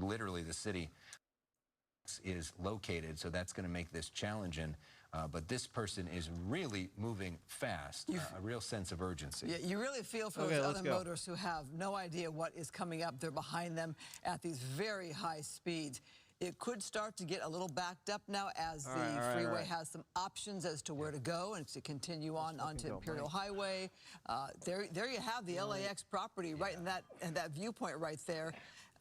literally the city is located, so that's going to make this challenging. But this person is really moving fast, a real sense of urgency. Yeah, you really feel for those other motorists who have no idea what is coming up. They're behind them at these very high speeds. It could start to get a little backed up now as the freeway has some options as to where to go and to continue on onto Imperial Highway. There you have the LAX property right in that viewpoint right there.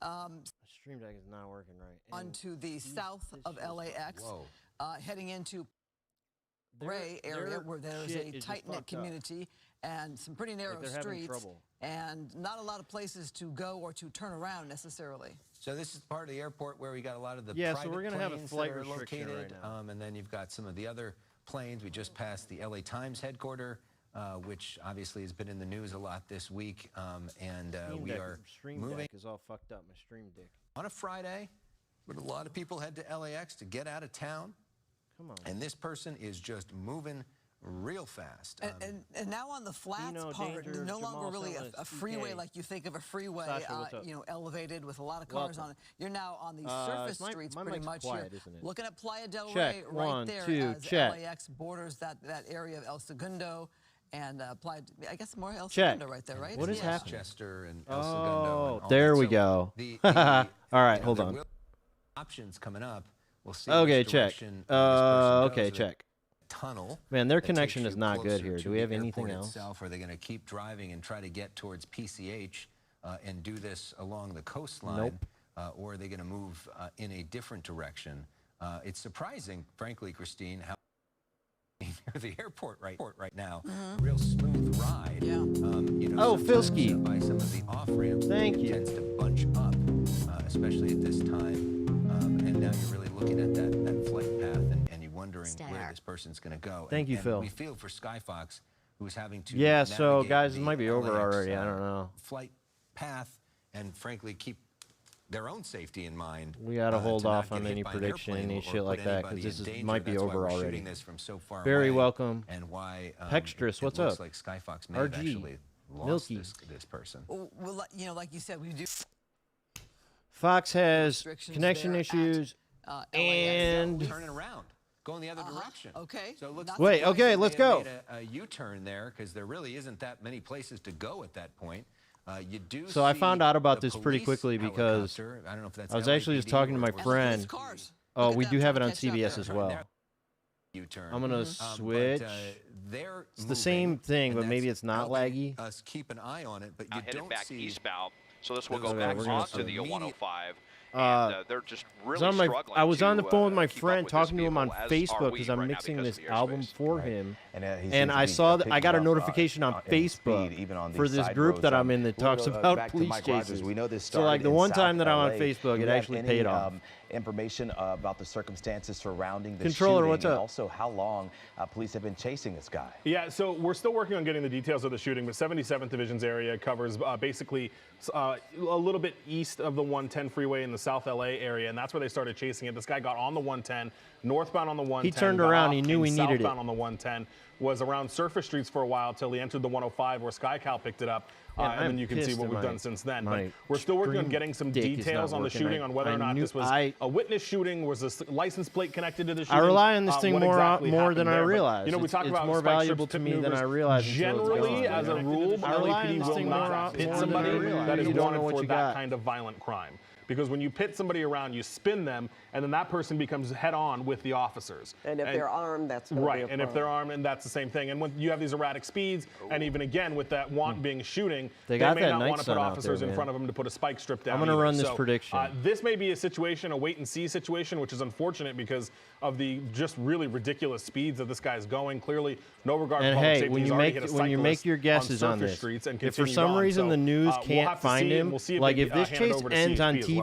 Stream Deck is not working right. Onto the south of LAX, heading into Ray area where there's a tight-knit community and some pretty narrow streets and not a lot of places to go or to turn around necessarily. So this is part of the airport where we got a lot of the so we're gonna have a flight restriction located, and then you've got some of the other planes. We just passed the LA Times headquarters, which obviously has been in the news a lot this week, and we are moving. Deck is all fucked up. My Stream Deck on a Friday, but a lot of people head to LAX to get out of town. Come on. And this person is just moving real fast. And now on the flats part, no longer really a freeway like you think of a freeway, elevated with a lot of cars on it. You're now on the surface streets pretty much here. Looking at Playa del Rey right there as LAX borders that area of El Segundo. And I guess more El Segundo right there, right? What is happening? Chester and El Segundo. Oh, there we go. All right, hold on. Options coming up. We'll see. Okay, check. Okay, check. Tunnel. Man, their connection is not good here. Do we have anything else? Are they going to keep driving and try to get towards PCH and do this along the coastline? Nope. Or are they going to move in a different direction? It's surprising, frankly, Christine, how near the airport right now. Real smooth ride. Yeah. Filski. By some of the off-ramps. Thank you. Tends to bunch up, especially at this time. And now you're really looking at that flight path and you're wondering where this person's going to go. Thank you, Phil. We feel for Skyfox, who's having to so guys, it might be over already. I don't know. Flight path, and frankly, keep their own safety in mind. We got to hold off on any prediction, any shit like that, because this might be over already. This from so far Very welcome. And why Hextrus, what's up? Like Skyfox may have actually lost this person. Well, like you said, we do. Fox has connection issues and turning around, going the other direction. Okay. So it looks okay, let's go. A U-turn there because there really isn't that many places to go at that point. You do. So I found out about this pretty quickly because I don't know if that's I was actually just talking to my friend. Oh, we do have it on CBS as well. U-turn. I'm gonna switch. It's the same thing, but maybe it's not laggy. Us keep an eye on it, but you don't back see eastbound. So this will go back onto the 105. They're just really struggling. I was on the phone with my friend talking to him on Facebook because I'm mixing this album for him, and I saw that I got a notification on Facebook for this group that I'm in that talks about police chases. So like the one time that I'm on Facebook, it actually paid off. Information about the circumstances surrounding the Controller, shooting, what's up? and also how long police have been chasing this guy. Yeah, so we're still working on getting the details of the shooting, but 77th Division's area covers basically a little bit east of the 110 freeway in the South LA area, and that's where they started chasing it. This guy got on the 110, northbound on the 110. He turned around, he knew he needed it. Southbound on the 110, was around surface streets for a while till he entered the 105 where SkyCal picked it up. And then you can see what we've done since then. But we're still working on getting some details on the shooting, on whether or not this was a witness shooting, was a license plate connected to the shooting. I rely on this thing more than I realize. You know, we talk about more valuable to me than I realize. Generally, as a rule, LAPD will not pit somebody that is wanted for that kind of violent crime. Because when you pit somebody around, you spin them, and then that person becomes head-on with the officers. And if they're armed, that's right. And if they're armed, and that's the same thing. And when you have these erratic speeds, and even again with that being shooting, they may not want to put officers in front of them to put a spike strip down. I'm going to run this prediction. This may be a situation, a wait-and-see situation, which is unfortunate because of the just really ridiculous speeds that this guy's going. Clearly, no regard for public safety. When you make your guesses on this, if for some reason the news can't find him, like if this chase ends on TV,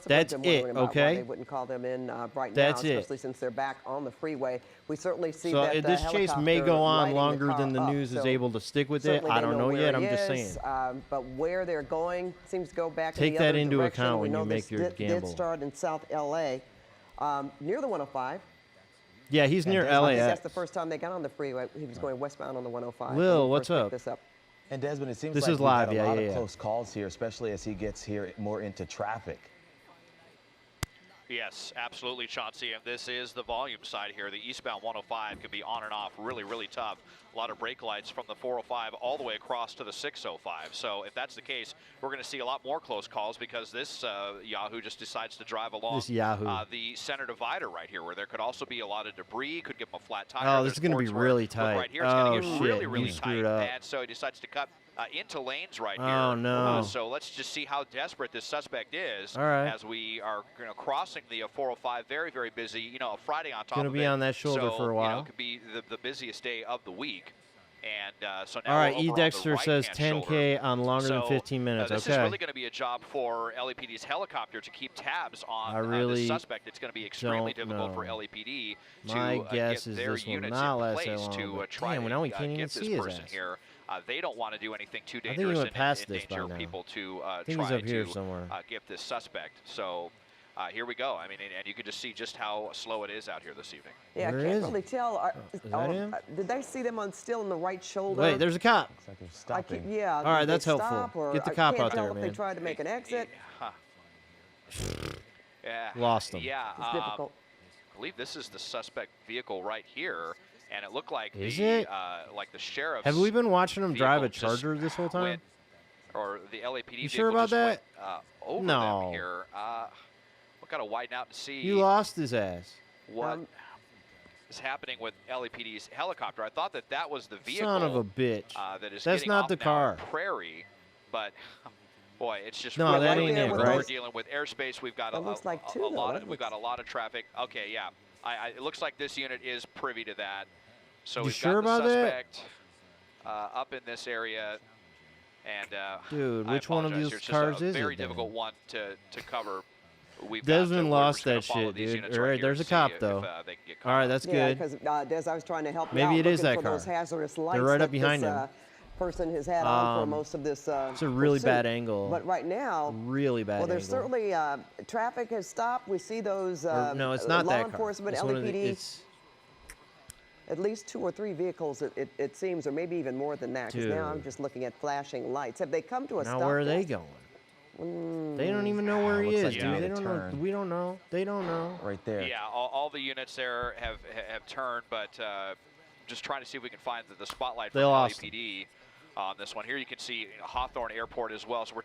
that's it, okay? They wouldn't call them in right now, especially since they're back on the freeway. We certainly see so that this chase may go on longer than the news is able to stick with it. I don't know yet. I'm just saying. But where they're going seems to go back. Take that into account when you make your gamble. Did start in South LA, near the 105. Yeah, he's near LAX. That's the first time they got on the freeway. He was going westbound on the 105. Lil, what's up? And Desmond, it seems this like is live. we've had a lot of close calls here, especially as he gets here more into traffic. Yes, absolutely, Chauncey. And this is the volume side here. The eastbound 105 can be on and off really, really tough. A lot of brake lights from the 405 all the way across to the 605. So if that's the case, we're going to see a lot more close calls because this Yahoo just decides to drive along the center divider right here, where there could also be a lot of debris, could give them a flat tire. Oh, this is going to be really tight. Right here, it's going to get really, really tight. And so he decides to cut into lanes right here. Oh, no. So let's just see how desperate this suspect is as we are crossing the 405. Very, very busy. A Friday on top of it. Going to be on that shoulder for a while. It could be the busiest day of the week. And so now all right, E. Dexter says 10K on longer than 15 minutes. This is really going to be a job for LAPD's helicopter to keep tabs on this suspect. It's going to be extremely difficult for LAPD to get their units in place to try to get this person here. They don't want to do anything too dangerous and endanger people to try to get this suspect. So here we go. I mean, and you can just see just how slow it is out here this evening. Yeah, I can't really tell. Did they see them still on the right shoulder? Wait, there's a cop. Looks like they're stopping. Yeah. All right, that's helpful. Get the cop out there, man. If they tried to make an exit. Yeah. Lost them. Yeah. It's difficult. I believe this is the suspect vehicle right here, and it looked like the sheriff's. Have we been watching him drive a Charger this whole time? Or the LAPD. You sure about that? Over them here. We've got to widen out and see. You lost his ass. What is happening with LAPD's helicopter? I thought that was the vehicle. Son of a bitch. That's not the car. Prairie, but boy, it's just no, that ain't it, right? We're dealing with airspace. We've got a lot of traffic. Okay, yeah. It looks like this unit is privy to that. So we've got the suspect up in this area. And dude, which one of these cars is it? Very difficult one to cover. Desmond lost that shit, dude. All right, there's a cop, though. All right, that's good. because Des, I was trying to help you Maybe out it is that for car. those hazardous lights. They're right up behind him. Person has had on for most of this. It's a really bad angle. But right now, really bad. Well, there's certainly traffic has stopped. We see those. No, it's not law that enforcement, car. LAPD. At least 2 or 3 vehicles, it seems, or maybe even more than that. Because now I'm just looking at flashing lights. Have they come to a stop? Now where are they going? They don't even know where he is, like dude. They don't know. We don't know. They don't know. Right there. Yeah, all the units there have turned, but just trying to see if we can find the spotlight from LAPD on this one. Here you can see Hawthorne Airport as well. So we're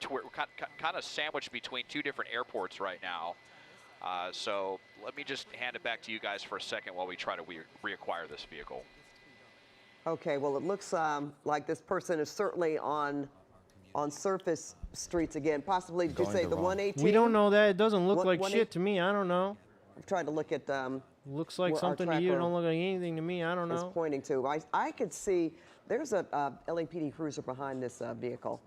kind of sandwiched between 2 different airports right now. So let me just hand it back to you guys for a second while we try to reacquire this vehicle. Okay, well, it looks like this person is certainly on surface streets again. Possibly, did you say the 118? We don't know that. It doesn't look like shit to me. I don't know. I'm trying to look at looks like something to you. It don't look like anything to me. I don't know. It's pointing to. I could see there's a LAPD cruiser behind this vehicle.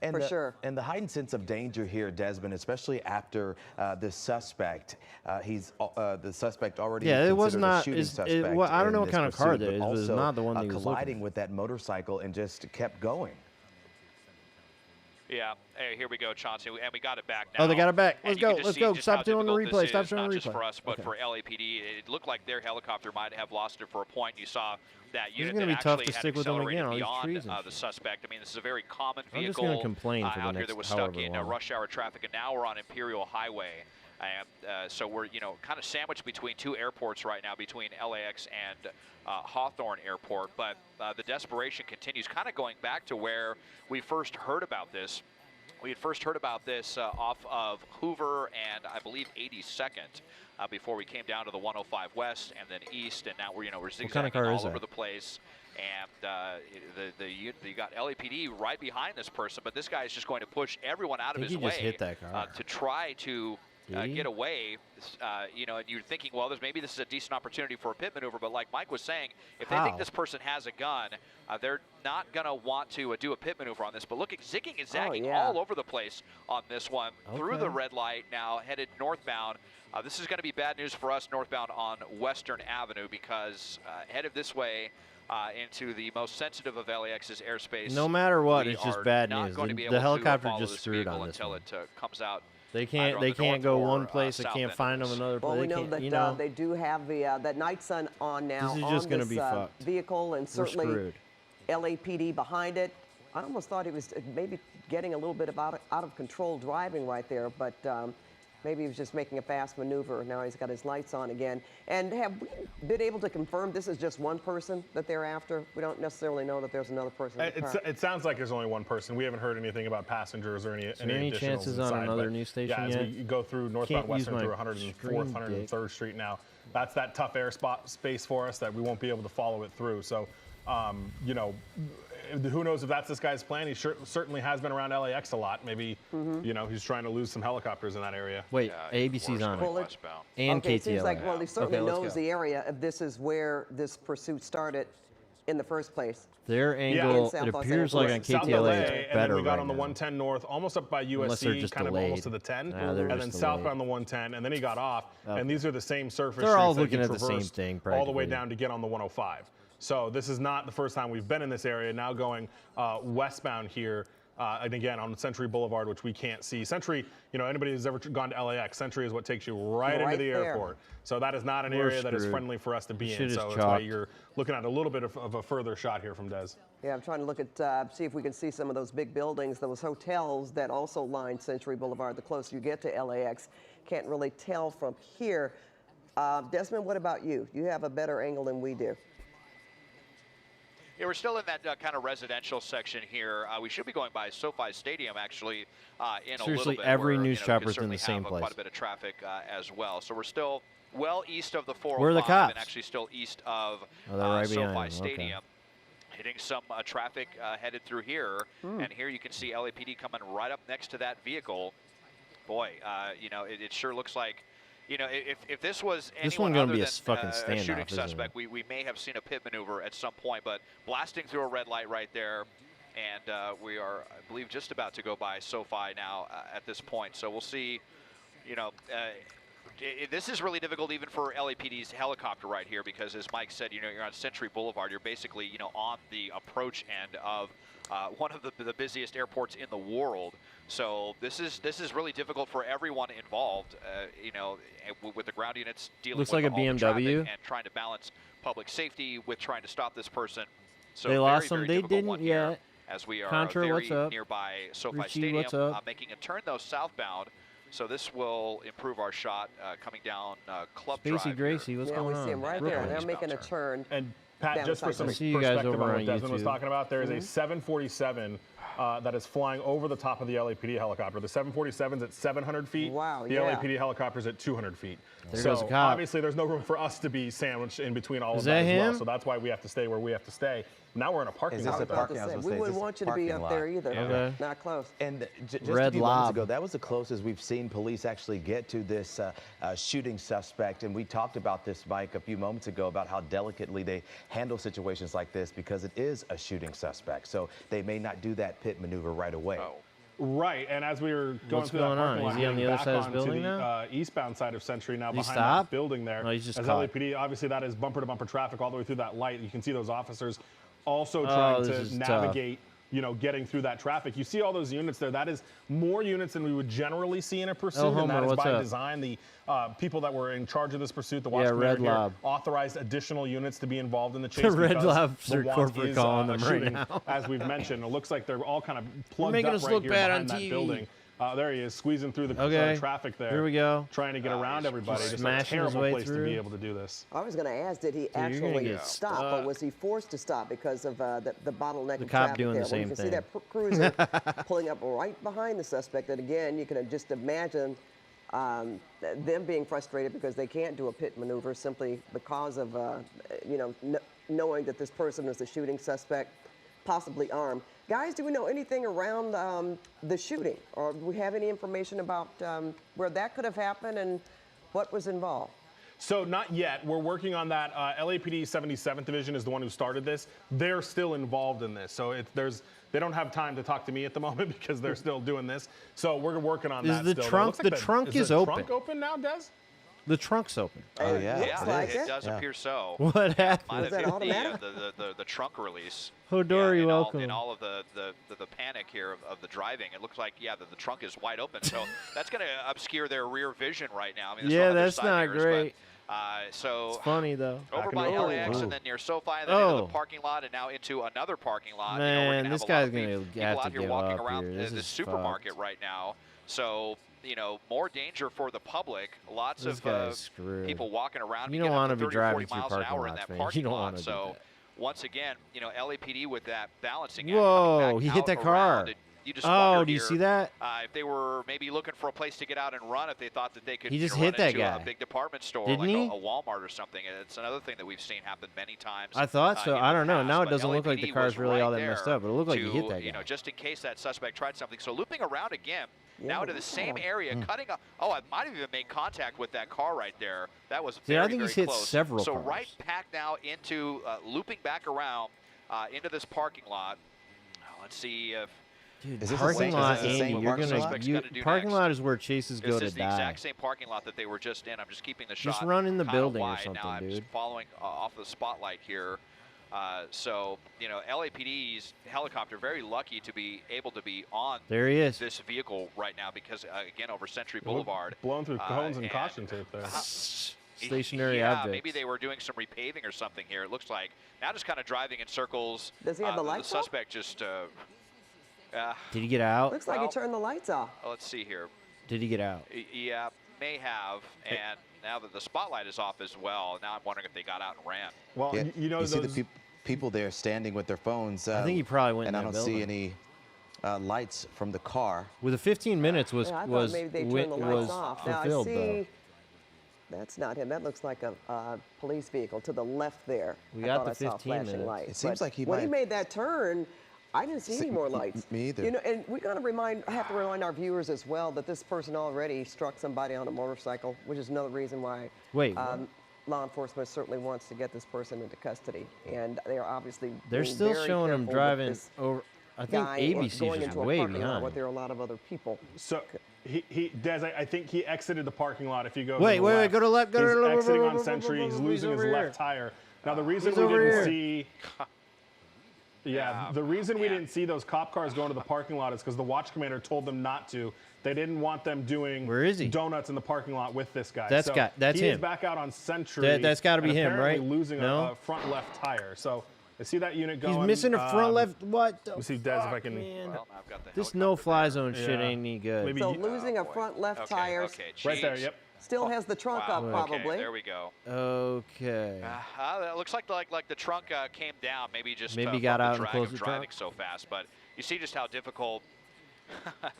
And for sure. And the heightened sense of danger here, Desmond, especially after the suspect, the suspect already it was not. A shooting suspect I don't know what kind of car that is. It was not the one that he was colliding with that motorcycle and just kept going. Yeah, hey, here we go, Chauncey, and we got it back now. Oh, they got it back. Let's go. Let's go. Stop doing the replay. Stop showing the replay. Not just for us, but for LAPD. It looked like their helicopter might have lost it for a point. You saw that unit that actually had accelerated beyond the suspect. I mean, this is a very common vehicle I'm just gonna complain for the out next here that was stuck in rush hour traffic, and now we're on Imperial Highway. And so we're, kind of sandwiched between 2 airports right now, between LAX and Hawthorne Airport. But the desperation continues, kind of going back to where we first heard about this. We had first heard about this off of Hoover and I believe 82nd before we came down to the 105 West and then East, and now we're zigzagging all over the place. And you got LAPD right behind this person, but this guy is just going to push everyone out of his way to try to get away. And you're thinking, well, maybe this is a decent opportunity for a pit maneuver, but like Mike was saying, if they think this person has a gun, they're not going to want to do a pit maneuver on this. But look, zigging and zagging all over the place on this one through the red light, now headed northbound. This is going to be bad news for us northbound on Western Avenue, because headed this way into the most sensitive of LAX's airspace. No matter what, it's just bad news. The helicopter just screwed on this until one. It comes out. They can't go one place. They can't find them another place. Well, we know that they do have that night sun on now. This is just going to be fucked. Vehicle, and certainly LAPD behind it. I almost thought he was maybe getting a little bit of out of control driving right there, but Maybe he was just making a fast maneuver. Now he's got his lights on again. And have we been able to confirm this is just one person that they're after? We don't necessarily know that there's another person in the car. It sounds like there's only one person. We haven't heard anything about passengers or any additionals chances inside, on another news station yet? As we go through northbound Western through 104th, 103rd Street now, that's that tough air space for us that we won't be able to follow it through. So, you know, who knows if that's this guy's plan? He certainly has been around LAX a lot. Maybe, you know, he's trying to lose some helicopters in that area. Wait, ABC's on it. And okay, KTLA. It seems like, well, he certainly knows the area if this is where this pursuit started in the first place. Their angle, it appears like on KTLA, it's better. And then we got right on the 110 north, almost up by USC, kind of almost to the 10, and then southbound the 110, and then he got off. And these are the same surface They're all streets looking that at the same thing, all the way down to get on the 105. So this is not the first time we've been in this area. Now going westbound here, and again on Century Boulevard, which we can't see. Century, you know, anybody who's ever gone to LAX, Century is what takes you right into the airport. So that is not an area that is friendly for us to be in. So that's why you're looking at a little bit of a further shot here from Des. Yeah, I'm trying to look at, see if we can see some of those big buildings, those hotels that also line Century Boulevard the closer you get to LAX. Can't really tell from here. Desmond, what about you? You have a better angle than we do. Yeah, we're still in that kind of residential section here. We should be going by SoFi Stadium, actually, in a little bit. Every where, news chopper's in the same place. Quite a bit of traffic as well. So we're still well east of the 405. Where are the cops? And actually still east of right SoFi Stadium. Hitting some traffic headed through here. And here you can see LAPD coming right up next to that vehicle. Boy, you know, it sure looks like, you know, if this was anyone other than a shooting suspect, we may have seen a pit maneuver at some point, but blasting through a red light right there, and we are, I believe, just about to go by SoFi now at this point. So we'll see, you know, this is really difficult even for LAPD's helicopter right here because, as Mike said, you know, you're on Century Boulevard. You're basically, you know, on the approach end of one of the busiest airports in the world. So this is really difficult for everyone involved, you know, with the ground units dealing with like a all the BMW traffic and trying to balance public safety with trying to stop this person. So they lost them. Very they didn't yet. As we are Contra, very nearby SoFi Stadium, making a turn though southbound. So this will improve our shot coming down Club Drive. Spacey Gracie, what's going on? We see him right there. They're making a turn. And Pat, just for some perspective on what Desmond was talking about, there is a 747 that is flying over the top of the LAPD helicopter. The 747's at 700 feet. Wow, the LAPD helicopter's at 200 feet. There goes a cop. Obviously, there's no room for us to be sandwiched in between all of that as him? well. So that's why we have to stay where we have to stay. Now we're in a parking lot. We wouldn't want you to be up there either. Okay. Not close. And just a few moments ago, that was the closest we've seen police actually get to this shooting suspect. And we talked about this, Mike, a few moments ago about how delicately they handle situations like this because it is a shooting suspect. So they may not do that pit maneuver right away. Right, and as we were going through that parking lot, is he on the other side of the building now? Eastbound side of Century now, behind that building there. No, he's just as caught. LAPD, obviously that is bumper-to-bumper traffic all the way through that light. You can see those officers also trying to navigate, you know, getting through that traffic. You see all those units there. That is more units than we would generally see in a pursuit, and that is by design. The people that were in charge of this pursuit, the watch commander here, authorized additional units to be involved in the chase. The Red Lobster corporate calling them right now. As we've mentioned, it looks like they're all kind of plugged up right here behind that building. There he is, squeezing through the traffic there. Here we go. Trying to get around everybody. Just a terrible place to be able to do this. I was going to ask, did he actually stop, or was he forced to stop because of the bottleneck of traffic doing there? the same you can thing. see that cruiser pulling up right behind the suspect. And again, you can just imagine them being frustrated because they can't do a pit maneuver simply because of, you know, knowing that this person is a shooting suspect, possibly armed. Guys, do we know anything around the shooting, or do we have any information about where that could have happened and what was involved? So not yet. We're working on that. LAPD 77th Division is the one who started this. They're still involved in this. So they don't have time to talk to me at the moment because they're still doing this. So we're working on that. The trunk is open. Trunk open now, Des? The trunk's open. Oh, yeah? It does appear so. What happened? Might have that been automatic? the trunk release. Hodori, welcome. In all of the panic here of the driving, it looks like, the trunk is wide open. So that's going to obscure their rear vision right now. I mean, that's not great. So it's funny, though. Over by LAX and then near SoFi, and then into the parking lot, and now into another parking lot. Man, this guy's going to have to walking around this supermarket right now. So you know, more danger for the public. Lots this of people walking around. You don't want to be 30 driving 40 miles through an hour parking in that lots, parking you don't lot. want to So do that. once again, you know, LAPD with that balancing Whoa, act, he hit that car. You just do you here, see that? If they were maybe looking for a place to get out and run, if they thought that they could he just run hit that into guy. a big department store Didn't like he? a Walmart or something. It's another thing that we've seen happen many times. I thought so. I don't know. Now it doesn't look like the LAPD car's was really all right that messed up, but it looked like he hit that guy. You know, just in case that suspect tried something. So looping around again, now into the same area, cutting up. Oh, I might have even made contact with that car right there. That was very, I think very he's hit close. several so cars. right back now into looping back around into this parking lot. Let's see if. Dude, the parking lot, Andy, you're parking lot is where chases go to die. This is the exact same parking lot that they were just in. I'm just keeping the shot. Just run in the building or wide. something, now I'm dude. just following off the spotlight here. So, you know, LAPD's helicopter, very lucky to be able to be on this vehicle right now because, again, over Century Boulevard. Blown through cones and caution tape there. Stationary objects. Maybe they were doing some repaving or something here, it looks like. Now just kind of driving in circles. Does he have the lights off? The suspect just... did he get out? Looks like he turned the lights off. Let's see here. Did he get out? Yeah, may have. And now that the spotlight is off as well, now I'm wondering if they got out and ran. Well, yeah, you know, you see the people there standing with their phones. I think he probably went and in I don't building. see any lights from the car. With the 15 minutes was maybe they turned the lights off. fulfilled, now, I see, though. That's not him. That looks like a police vehicle to the left there. We got the I 15 minutes. lights. It seems like he when he made that turn, I didn't see any more lights. Me either. You know, and we got to have to remind our viewers as well that this person already struck somebody on a motorcycle, which is another reason why law enforcement certainly wants to get this person into custody. And they are obviously they're still showing him driving over. I think ABC is way behind. But there are a lot of other people. So Des, I think he exited the parking lot. If you go wait, go to left, go to left. He's exiting on Century. He's losing his left tire. Now the reason we didn't see. Yeah, the reason we didn't see those cop cars going to the parking lot is because the watch commander told them not to. They didn't want them doing donuts in the parking lot with this guy. That's him. He's back out on Century. That's got to be him, right? Losing a front left tire. So I see that unit going. He's missing a front left. What? Let me see, Des, if I can. Well, I've got the this no-fly zone shit ain't any good. Maybe losing a front left tire. Right there. Yep. Still has the trunk up, probably. Okay, there we go. Okay. It looks like the trunk came down. Maybe just got out and drag closed of the driving trunk. so fast. But you see just how difficult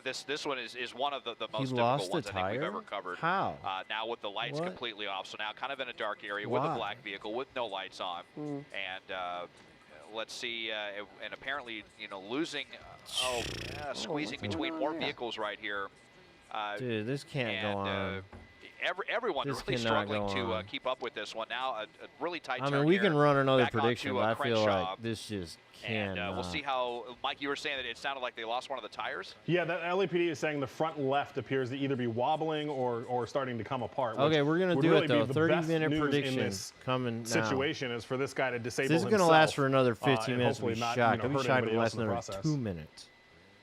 this one is one of the most difficult ones I think we've ever covered. How? Now with the lights completely off, so now kind of in a dark area with a black vehicle with no lights on, and let's see, and apparently losing, squeezing between more vehicles right here. Dude, this can't go on. Everyone really struggling to keep up with this one. Now a really tight turn. I mean, we can run another prediction, but I feel Crenshaw. like this just can't. And we'll see how, Mike, you were saying that it sounded like they lost one of the tires? Yeah, that LAPD is saying the front left appears to either be wobbling or starting to come apart. Okay, we're going to do it, though. 30-minute prediction coming now. Situation is for this guy to disable himself. This is going to last for another 15 minutes. I'll be shocked. I'll be shocked to last another 2 minutes.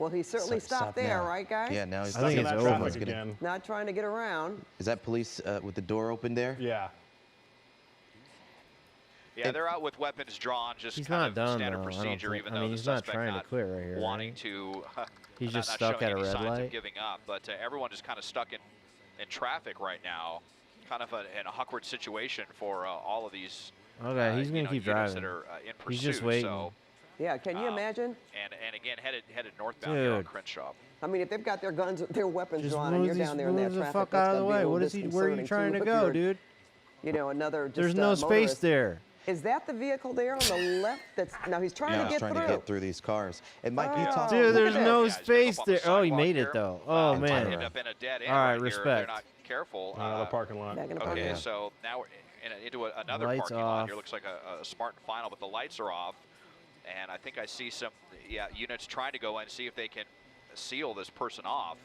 Well, he certainly stopped there, right, guys? Yeah, now he's I think it's over. Again. Not trying to get around. Is that police with the door open there? Yeah. Yeah, they're out with weapons drawn, just he's kind not of done, standard though. procedure, even though he's the not trying to quit right here. Wanting to, he's just not stuck showing at a any red signs light. of giving up, but everyone just kind of stuck in traffic right now, kind of in a awkward situation for all of these. Okay, he's going to keep driving. That are, in pursuit, he's just waiting. So, yeah, can you imagine? And again, headed northbound here on Crenshaw. I mean, if they've got their guns, their weapons just drawn, and you're down there in that traffic, fuck out of the way. What is he? Where are you trying to go, dude? You know, another. Just, there's no space there. Is that the vehicle there on the left? That's now he's trying to get through. He's trying to get through these cars. And Mike, you talked. Dude, there's no space there. Oh, he made it though. Oh man. End up in a dead end all right, right respect. Here. They're not careful. Another parking lot. Okay, so now we're into another lights parking off. lot. Here looks like a Spartan Final, but the lights are off. And I think I see some units trying to go in and see if they can seal this person off.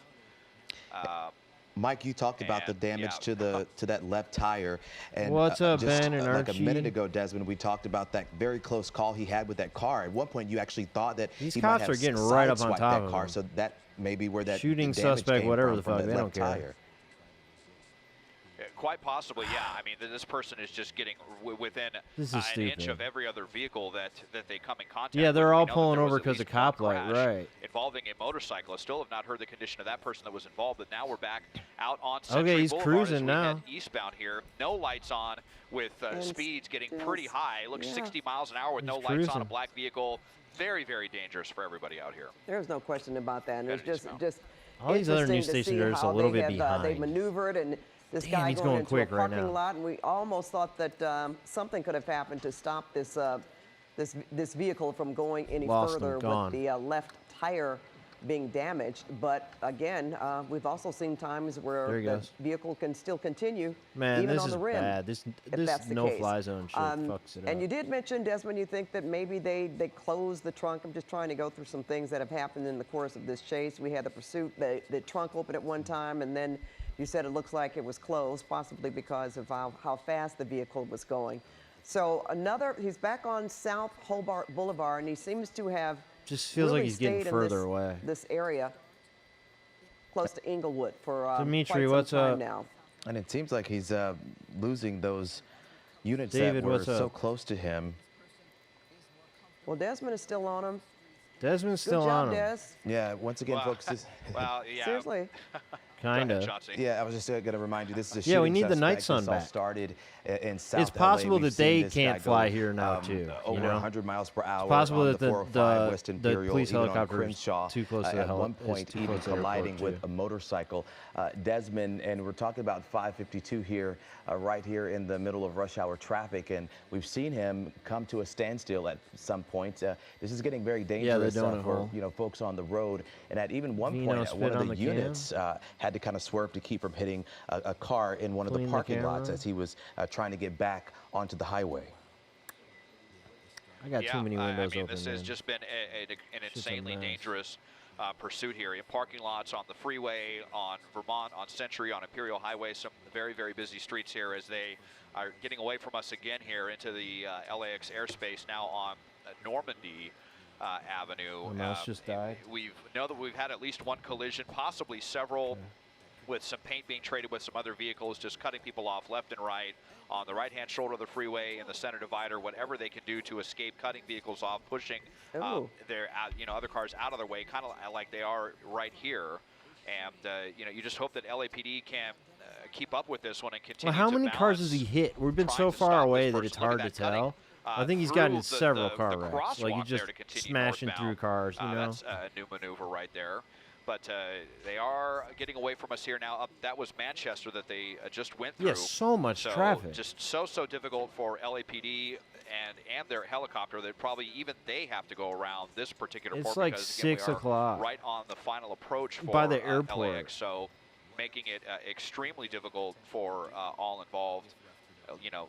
Mike, you talked about the damage to that left tire. And what's up, just Ben and like Archie? a minute ago, Desmond, we talked about that very close call he had with that car. At one point, you actually thought that these he cops might have are getting right up on sideswiped top that of car, him. so that may be where that shooting damage suspect, came whatever from, the fuck, that they left don't care. tire. Quite possibly, yeah. I mean, this person is just getting within an inch of every other vehicle that they come in contact with. Yeah, they're all pulling over because of cop light, right? Involving a motorcyclist. Still have not heard the condition of that person that was involved, but now we're back out on Century Okay, he's Boulevard cruising now. Eastbound here. No lights on with speeds getting pretty high. It looks 60 miles an hour with no lights on a black vehicle. Very, very dangerous for everybody out here. There's no question about that. And it's just all these other news stations are just a little bit behind. They maneuvered, and this guy going into a parking lot, and we almost thought that something could have happened to stop this this vehicle from going any further with the left tire being damaged. But again, we've also seen times where the vehicle can still continue even on the rim. Man, this is bad. This no-fly zone shit fucks it up. And you did mention, Desmond, you think that maybe they closed the trunk. I'm just trying to go through some things that have happened in the course of this chase. We had the pursuit, the trunk open at one time, and then you said it looks like it was closed, possibly because of how fast the vehicle was going. So he's back on South Hobart Boulevard, and he seems to have just feels like he's getting further away. This area, close to Inglewood, for Dimitri, quite what's some time up? now. And it seems like he's losing those units David, that were what's so up? close to him. Well, Desmond is still on him. Desmond's still on him. Des. Yeah, once again, folks. Well, yeah. Seriously. Kind of. Yeah, I was just going to remind you, this is a we shooting need the night suspect. sun This all back. started in South It's possible LA. that they can't fly here now too. Over 100 miles per hour. It's possible on that the 405 West the Imperial, police even on helicopter is Crenshaw, too close to the at one point even colliding with a motorcycle. Desmond, and we're talking about 552 here, right here in the middle of rush hour traffic, and we've seen him come to a standstill at some point. This is getting very dangerous for folks on the road. And at even one point, one of the units had to kind of swerve to keep from hitting a car in one of the parking lots as he was trying to get back onto the highway. I got too many windows open. This has just been an insanely dangerous pursuit here in parking lots, on the freeway, on Vermont, on Century, on Imperial Highway. Some very, very busy streets here as they are getting away from us again here into the LAX airspace now on Normandy Avenue. Mouse just died. We know that we've had at least one collision, possibly several, with some paint being traded with some other vehicles, just cutting people off left and right on the right-hand shoulder of the freeway, in the center divider, whatever they can do to escape cutting vehicles off, pushing their other cars out of their way, kind of like they are right here. And you just hope that LAPD can keep up with this one and continue. Well, how many cars has he hit? We've been so far away that it's hard to tell. I think he's gotten in several car wrecks. Like, he's just smashing through cars, you know? That's a new maneuver right there. But they are getting away from us here now. That was Manchester that they just went through. Yeah, so much traffic. Just so difficult for LAPD and their helicopter that probably even they have to go around this particular port. It's like because, 6 again, o'clock. Right on the final approach for by the airport. LAX, so making it extremely difficult for all involved.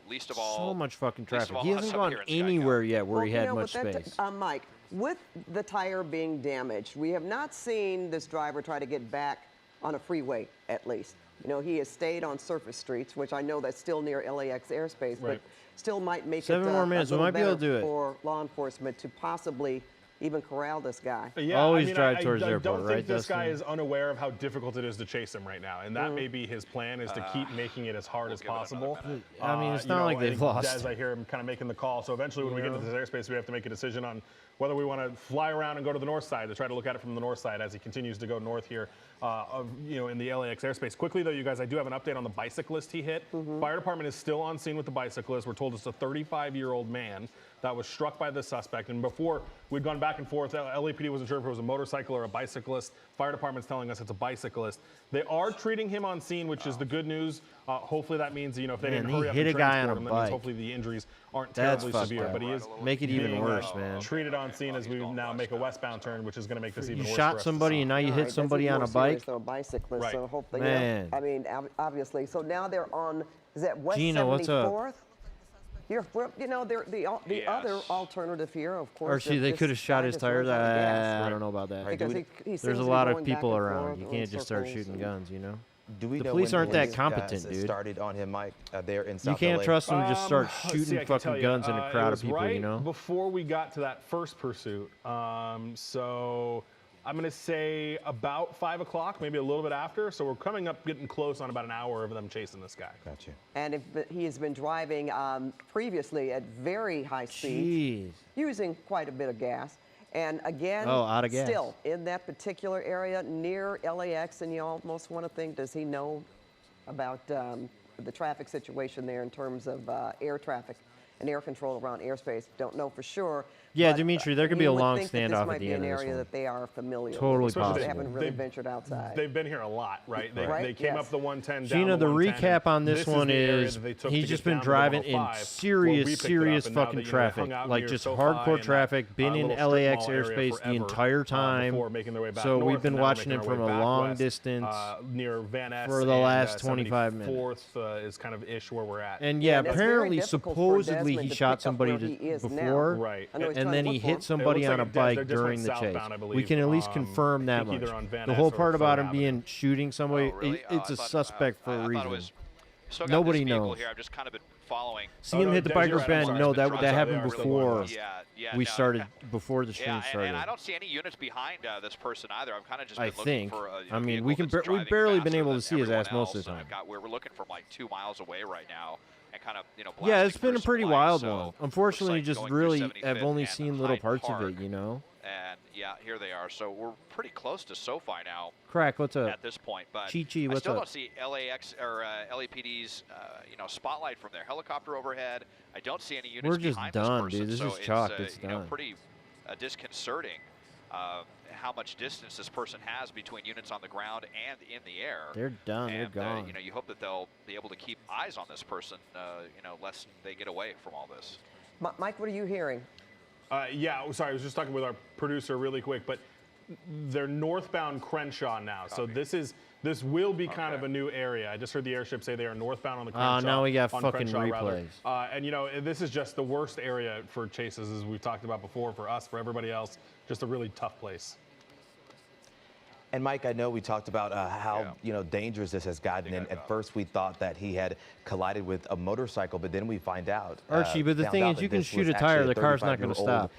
Least of all, so much fucking traffic. He hasn't gone anywhere yet where he had much space. Mike, with the tire being damaged, we have not seen this driver try to get back on a freeway, at least. He has stayed on surface streets, which I know that's still near LAX airspace, but still might make 7 more minutes. We might be able to do it for law enforcement to possibly even corral this guy. Yeah, always drive towards the airport, right? I don't think this guy is unaware of how difficult it is to chase him right now, and that may be his plan, is to keep making it as hard as possible. I mean, it's not like they've lost. As I hear him kind of making the call, so eventually when we get to this airspace, we have to make a decision on whether we want to fly around and go to the north side, to try to look at it from the north side as he continues to go north here, in the LAX airspace. Quickly though, you guys, I do have an update on the bicyclist he hit. Fire department is still on scene with the bicyclist. We're told it's a 35-year-old man that was struck by the suspect. And before, we'd gone back and forth. LAPD wasn't sure if it was a motorcycle or a bicyclist. Fire department's telling us it's a bicyclist. They are treating him on scene, which is the good news. Hopefully that means, if they didn't hurry up and transport him, that means hopefully the injuries aren't terribly severe. But he is make it even worse, man. Treated on scene as we now make a westbound turn, which is going to make this even worse. You shot somebody and now you hit somebody on a bike. So a bicyclist. Right. So hopefully, man. I mean, obviously. So now they're on. Is that West Gina, 74th? what's up? They're the other alternative here, of course. Or they could have shot his tires. I don't know about that. Because there's a lot of people around. You can't just start shooting guns, Do we the know police when aren't that competent, dude. Started on him, Mike, there in South You can't LA? trust them to just start shooting fucking guns in a crowd it of was people, right before we got to that first pursuit. So I'm going to say about 5 o'clock, maybe a little bit after. So we're coming up, getting close on about an hour of them chasing this guy. Gotcha. And he has been driving previously at very high speeds, using quite a bit of gas. And again, out of gas. Still in that particular area near LAX, and you almost want to think, does he know about the traffic situation there in terms of air traffic and air control around airspace? Don't know for sure. Yeah, Dimitri, there could be a long standoff at the end of this one. This might be an area that they are familiar totally with. Possible. They haven't really ventured outside. They've been here a lot, right? They came up the 110 Gina, down the recap on this one is he's just been driving in serious fucking traffic, like just hardcore traffic, been in LAX airspace the entire time. So we've been watching him from a long distance near Van Ness for the last 25 minutes. 4th is kind of ish where we're at. And yeah, apparently, supposedly he shot somebody before, right? And then he hit somebody on a bike during the chase. We can at least confirm that much. The whole part about him being shooting somebody, it's a suspect for a reason. Nobody knows. I've just kind of been following. See him hit the biker bend. No, that happened before we started, before the stream started. And I don't see any units behind this person either. I've kind of just been looking for a I mean, we've barely been able to see his ass most of the time. We're looking from like 2 miles away right now. And kind of, yeah, it's been a pretty wild one. Unfortunately, just really have only seen little parts of it, And yeah, here they are. So we're pretty close to SoFi now. Crack, what's up? At this point, but Chi-Chi, I what's still up? don't see LAX or LAPD's, spotlight from their helicopter overhead. I don't see any units We're just behind done, this person. dude. This so is chalk. It's done. Pretty disconcerting. How much distance this person has between units on the ground and in the air. They're done. They're gone. You hope that they'll be able to keep eyes on this person, lest they get away from all this. Mike, what are you hearing? Yeah, sorry, I was just talking with our producer really quick, but they're northbound Crenshaw now. Copy. So this will be kind of a new area. I just heard the airship say they are northbound on the Crenshaw. Now we got on fucking Crenshaw, replays. And this is just the worst area for chases, as we've talked about before, for us, for everybody else. Just a really tough place. And Mike, I know we talked about how dangerous this has gotten. And at first we thought that he had collided with a motorcycle, but then we find out. Archie, but the thing is, you can shoot a tire, the car's not going to stop.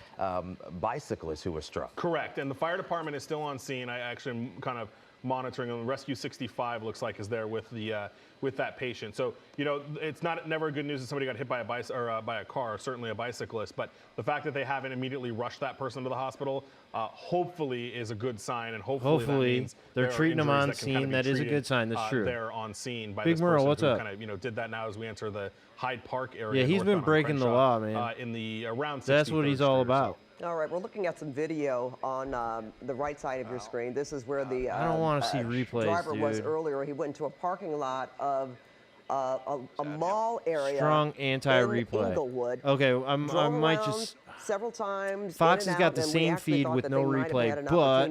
Bicyclist who was struck. Correct. And the fire department is still on scene. I actually am kind of monitoring them. Rescue 65 looks like is there with the with that patient. So it's never good news that somebody got hit by a by a car, certainly a bicyclist. But the fact that they haven't immediately rushed that person to the hospital, hopefully is a good sign, and hopefully that means they're treating them on scene. That is a good sign. That's true. They're on scene by Big this Merle, person what's who up? kind of did that now as we enter the Hyde Park area. Yeah, he's been breaking the law, man. In the around. That's what he's all about. All right, we're looking at some video on the right side of your screen. This is where the I don't want to see replays, driver dude. was earlier. He went into a parking lot of a mall area. Strong anti-replay. Inglewood. Okay, I might just. Several times. Fox has got the same feed with no replay, but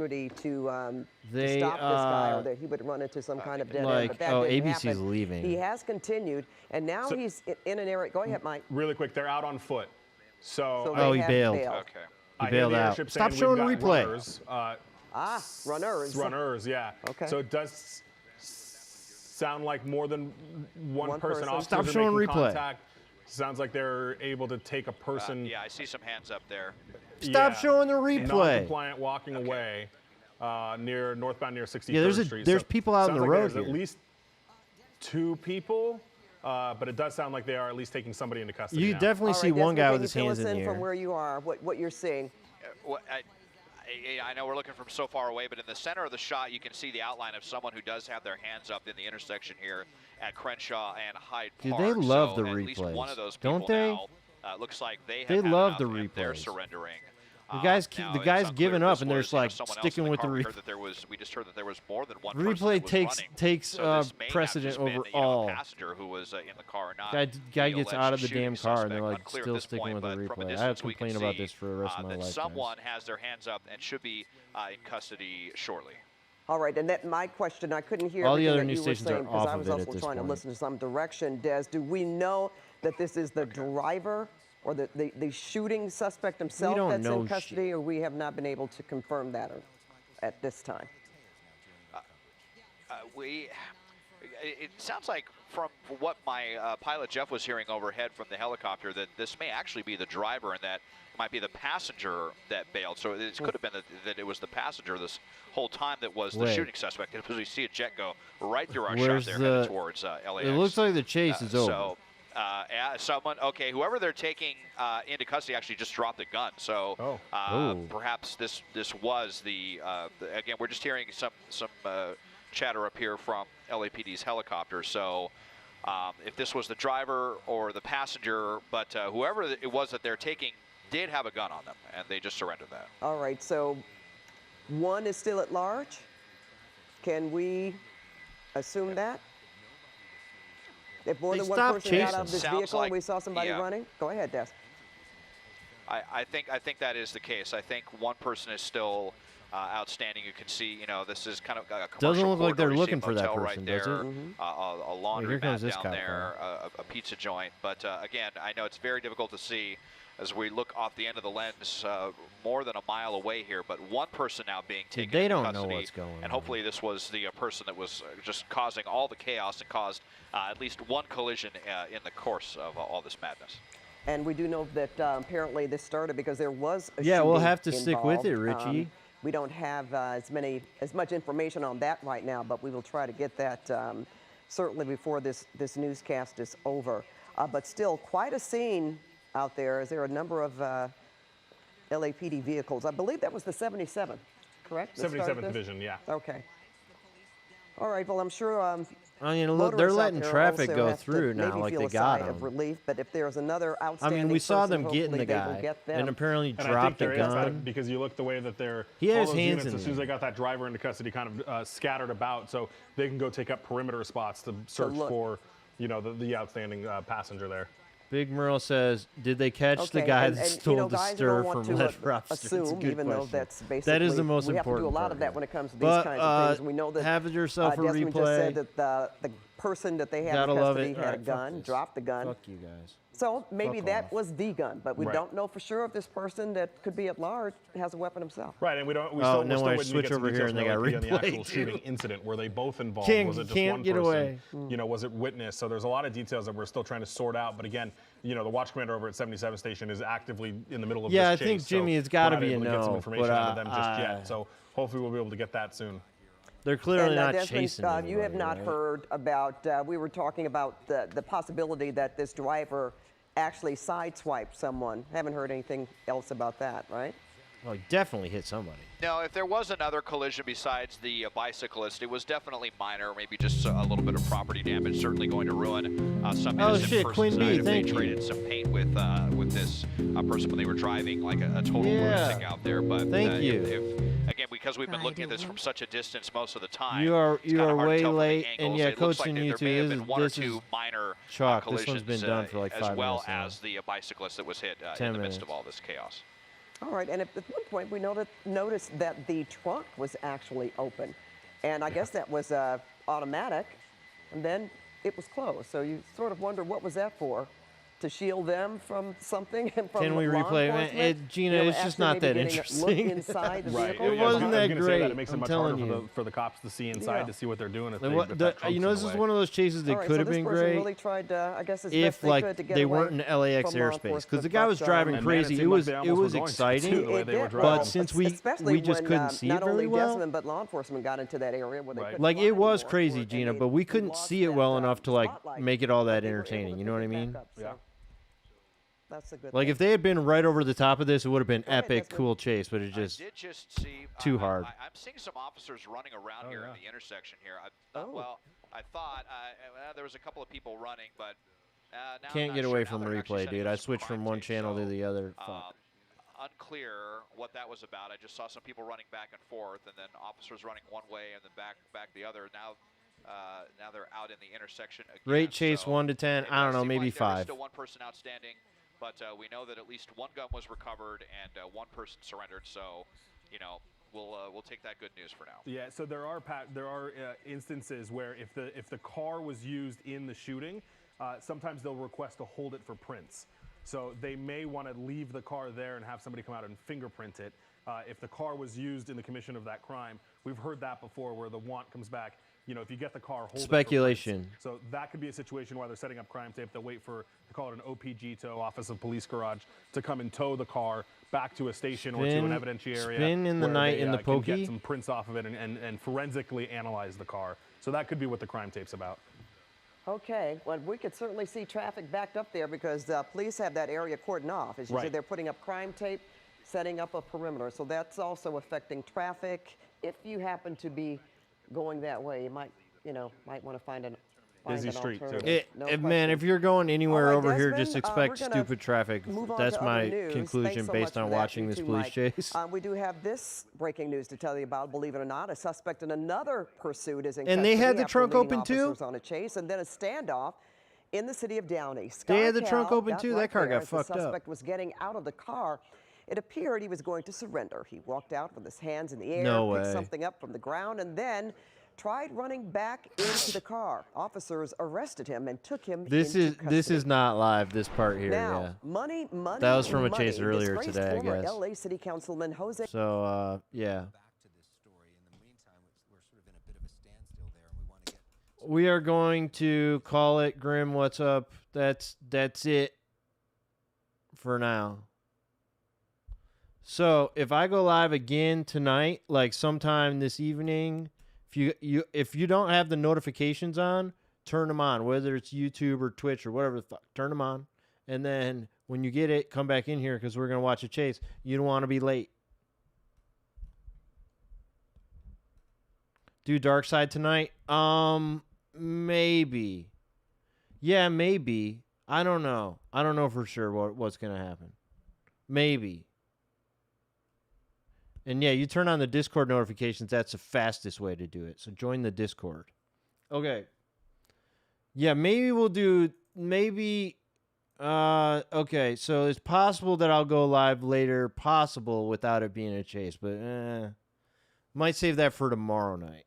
they stop this guy, or that he would run into some kind of dead end. But that didn't ABC's happen. leaving. He has continued, and now he's in an area. Go ahead, Mike. Really quick, they're out on foot. So he bailed. Okay. He bailed out. Stop showing replay. Runners. Runners, yeah. Okay. So it does sound like more than one person. Stop showing replay. Contact. Sounds like they're able to take a person. Yeah, I see some hands up there. Stop showing the replay. Non-compliant walking away northbound near 63rd Street. There's people out on the road there's here. At least 2 people, but it does sound like they are at least taking somebody into custody. You definitely see one guy with his hands in the air. From where you are, what you're seeing. I know we're looking from so far away, but in the center of the shot, you can see the outline of someone who does have their hands up in the intersection here at Crenshaw and Hyde Park. Dude, they love the at replays. Least one of those don't they? Now, looks like they love the replays. They're replays. Surrendering. The guy's giving up, and they're just like sticking with the replay. We just heard that there was more than one replay takes precedent over all. Passenger who was in the car, not guy gets out of the damn car, and they're like still sticking with the replay. I have to complain about this for the rest of my life. Someone has their hands up and should be in custody shortly. All right, and that my question, I couldn't hear all the other that news you were stations saying are off because I was of it also at this trying to point. listen to some direction. Des, do we know that this is the driver or the shooting suspect himself that's in custody, or we have not been able to confirm that at this time? it sounds like from what my pilot Jeff was hearing overhead from the helicopter that this may actually be the driver and that it might be the passenger that bailed. So it could have been that it was the passenger this whole time that was the shooting suspect, because we see a jet go right through our shot there headed towards LAX. It looks like the chase is over. So whoever they're taking into custody actually just dropped the gun. So perhaps this was the again, we're just hearing some chatter up here from LAPD's helicopter. So if this was the driver or the passenger, but whoever it was that they're taking did have a gun on them, and they just surrendered that. All right, so one is still at large. Can we assume that? If more than one person got out of this vehicle and we saw somebody running? Go ahead, Des. I think that is the case. I think one person is still outstanding. You can see, this is kind of a commercial. Doesn't look like they're looking for that person, right there, does it? A laundry mat down there, a pizza joint. But again, I know it's very difficult to see as we look off the end of the lens, more than a mile away here. But one person now being taken into custody. They don't know what's going on. And hopefully this was the person that was just causing all the chaos and caused at least one collision in the course of all this madness. And we do know that apparently this started because there was a shooting we'll have to involved. Stick with it, Richie. We don't have as much information on that right now, but we will try to get that certainly before this newscast is over. But still, quite a scene out there. Is there a number of LAPD vehicles? I believe that was the 77th, correct? 77th Division, yeah. Okay. All right. Well, I'm sure. I mean, look, they're letting traffic go through now, like they got him. Of relief, but if there's another outstanding, I mean, we saw them person, getting the guy, and apparently dropped a gun. Because you look the way that they're, he has all those hands units, as soon as they got that driver into custody, kind of scattered about, so they can go take up perimeter spots to search for, the outstanding passenger there. Big Merle says, did they catch the guy that stole the stir from Lead Lobster? Assume, even though that's basically, that is the most important we have to do a lot of that when it comes to these kinds of things. We know that have yourself a Desmond replay. just said that the person that they had in custody had a gun, dropped the gun. Fuck you guys. So maybe that was the gun, but we don't know for sure if this person that could be at large has a weapon himself. Right, and we still no, I switch over here and they got replay on the actual shooting incident. Were they both involved? Was it just can't one get person? Away. Was it witness? So there's a lot of details that we're still trying to sort out. But again, the watch commander over at 77 Station is actively in the middle of this chase. I think Jimmy, it's got to be a no. Get some information out of them just yet. So hopefully we'll be able to get that soon. They're clearly not Desmond, chasing anybody, you have not heard about, we were talking about the possibility that this driver actually sideswiped someone. Haven't heard anything else about that, right? Well, he definitely hit somebody. No, if there was another collision besides the bicyclist, it was definitely minor, maybe just a little bit of property damage, certainly going to ruin some innocent person's night if they traded some paint with this person when they were driving, like a total lunatic out there. But again, because we've been looking at this from such a distance most of the time, you are way late, and like coaching you two is one or two minor collisions, this one's been done for like 5 minutes as well now. as the bicyclist that was hit in the midst of all this chaos. All right, and at one point we noticed that the trunk was actually open, and I guess that was automatic, and then it was closed. So you sort of wonder what was that for? To shield them from something and from Can we replay? Gina, it's just not that interesting. Inside the right. vehicle. It wasn't that great. It makes it much harder for the cops to see inside to see what they're doing. If this is one of those chases that could have been great. Really tried, I guess, as if best they could to get they away weren't in LAX airspace, because the guy was driving crazy. It was exciting, but since we just couldn't see it very well. Desmond, but law enforcement got into that area where they couldn't. Like it was crazy, Gina, but we couldn't see it well enough to make it all that entertaining. You know what I mean? Yeah. That's a good if they had been right over the top of this, it would have been epic, cool chase, but it just too hard. I'm seeing some officers running around here in the intersection here. Well, I thought there was a couple of people running, but now can't get away from replay, dude. I switched from one channel to the other. Unclear what that was about. I just saw some people running back and forth, and then officers running one way and then back the other. Now they're out in the intersection again. Rate chase 1 to 10. I don't know, maybe 5. There's still one person outstanding. But we know that at least one gun was recovered and one person surrendered. So, we'll take that good news for now. Yeah. So there are instances where if the car was used in the shooting, sometimes they'll request to hold it for prints. So they may want to leave the car there and have somebody come out and fingerprint it. If the car was used in the commission of that crime, we've heard that before, where the want comes back. if you get the car, hold speculation. It so that could be a situation where they're setting up crime tape. They'll wait for, they call it an OPG tow, Office of Police Garage, to come and tow the car back to a station or to an evidentiary area. Spin in the night in the pokey. Can get some prints off of it and forensically analyze the car. So that could be what the crime tape's about. Okay, well, we could certainly see traffic backed up there because police have that area cordoned off. As you said, they're putting up crime tape, setting up a perimeter. So that's also affecting traffic. If you happen to be going that way, you might want to find an busy street too. Man, if you're going anywhere over here, just expect stupid traffic. That's my conclusion based on watching this police chase. We do have this breaking news to tell you about. Believe it or not, a suspect in another pursuit is in custody. And they had the trunk open too. On a chase, and then a standoff in the city of Downey. They had the trunk open too. That car got fucked up. The suspect was getting out of the car. It appeared he was going to surrender. He walked out with his hands in the air, picked something up from the ground, and then tried running back into the car. Officers arrested him and took him into custody. This is not live, this part here. Now, money. That was from a chase earlier today, I guess. LA City Councilman Jose. So, yeah. Back to this story. In the meantime, we're sort of in a bit of a standstill there, and we want to get... We are going to call it Grim. What's up? That's it for now. So if I go live again tonight, like sometime this evening, if you don't have the notifications on, turn them on. Whether it's YouTube or Twitch or whatever the fuck, turn them on. And then when you get it, come back in here because we're gonna watch a chase. You don't want to be late. Do Dark Side tonight? Maybe. Yeah, maybe. I don't know. I don't know for sure what's gonna happen. Maybe. And yeah, you turn on the Discord notifications. That's the fastest way to do it. So join the Discord. Okay. Yeah, maybe we'll do, okay, so it's possible that I'll go live later, possible without it being a chase, but might save that for tomorrow night.